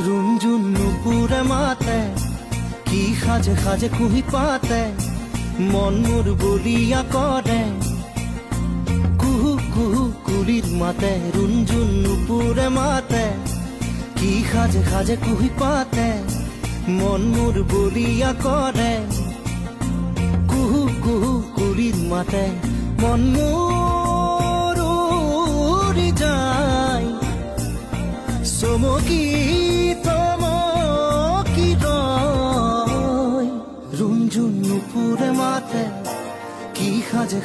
रुंझुन नुपुरे माते की खाजे खाजे कुही पाते मन मोर बलिया करे कुहू कुहू कुलिर माते रुंझुन नुपुरे माते की खाजे खाजे कुही पाते मन मोर बलिया करे कुहू कुहू कुलिर माते मन मोर उड़ी जाय चमकी চমকি রয় রুঞ্ঝুন নুপুরে মাতে কি সাজে